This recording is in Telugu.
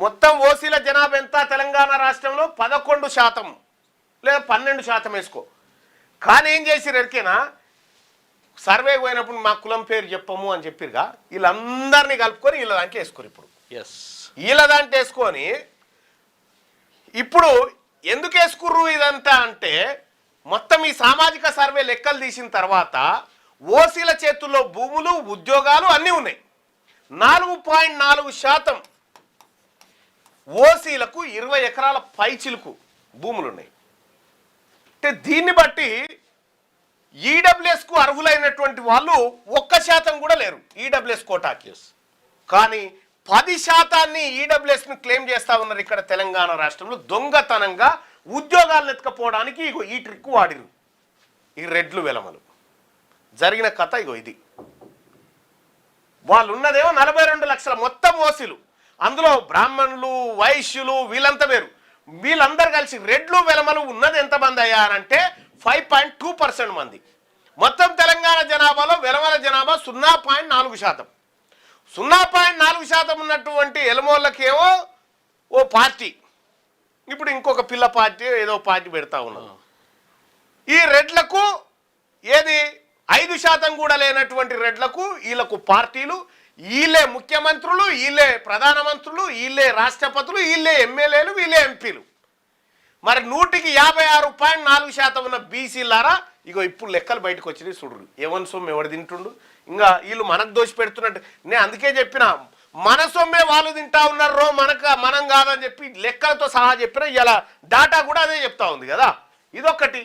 మొత్తం ఓసీల జనాభా ఎంత తెలంగాణ రాష్ట్రంలో 11% లేదా 12% వేసుకో. కానీ ఏం చేసిరు ఎరికేనా, సర్వే పోయినప్పుడు మా కులం పేరు చెప్పము అని చెప్పిరుగా, వీళ్ళందరినీ కలుపుకొని వీళ్ళ దాంట్లో వేసుకోరు. ఇప్పుడు వీళ్ళ దాంట్లో వేసుకొని ఇప్పుడు ఎందుకు వేసుకుర్రు ఇదంతా అంటే, మొత్తం ఈ సామాజిక సర్వే లెక్కలు తీసిన తర్వాత ఓసీల చేతుల్లో భూములు ఉద్యోగాలు అన్నీ ఉన్నాయి. 4.4% ఓసీలకు 20 ఎకరాల పైచిలుకు భూములు ఉన్నాయి. అంటే దీన్ని బట్టి ఈడబ్ల్యూఎస్కు అర్హులైనటువంటి వాళ్ళు 1% కూడా లేరు ఈడబ్ల్యూఎస్ కోటాకి. కానీ 10% ఈడబ్ల్యూఎస్ను క్లెయిమ్ చేస్తా ఉన్నారు ఇక్కడ తెలంగాణ రాష్ట్రంలో. దొంగతనంగా ఉద్యోగాలను ఎత్తుకపోవడానికి ఇగో ఈ ట్రిక్ వాడిరు ఈ రెడ్లు వెలమలు. జరిగిన కథ ఇగో ఇది. వాళ్ళు ఉన్నదేమో 42 లక్షల మొత్తం ఓసీలు, అందులో బ్రాహ్మణులు వైశ్యులు వీళ్ళంతా వేరు. వీళ్ళందరూ కలిసి రెడ్లు వెలమలు ఉన్నది ఎంతమంది అయ్యారంటే 5.2% మంది. మొత్తం తెలంగాణ జనాభాలో వెలమల జనాభా 0.4%. 0.4% ఉన్నటువంటి ఎలమోళ్ళకేమో ఓ పార్టీ, ఇప్పుడు ఇంకొక పిల్ల పార్టీ ఏదో పార్టీ పెడతా ఉన్నారు. ఈ రెడ్లకు ఏది 5% కూడా లేనటువంటి రెడ్లకు వీళ్ళకు పార్టీలు, వీళ్ళే ముఖ్యమంత్రులు, వీళ్ళే ప్రధానమంత్రులు, వీళ్ళే రాష్ట్రపతులు, వీళ్ళే ఎమ్మెల్యేలు, వీళ్ళే ఎంపీలు. మరి 156.4% ఉన్న బీసీలారా ఇగో ఇప్పుడు లెక్కలు బయటకు వచ్చినాయి చూడరు. ఎవరి సొమ్ము ఎవడు తింటుండు, ఇంకా వీళ్ళు మనకు దోషి పెడుతున్నట్టు. నేను అందుకే చెప్పిన, మన సొమ్మే వాళ్ళు తింటా ఉన్నారు, మనం కాదని చెప్పి లెక్కలతో సహా చెప్పిన ఇలా డాటా కూడా అదే చెప్తా ఉంది కదా. ఇదొక్కటి.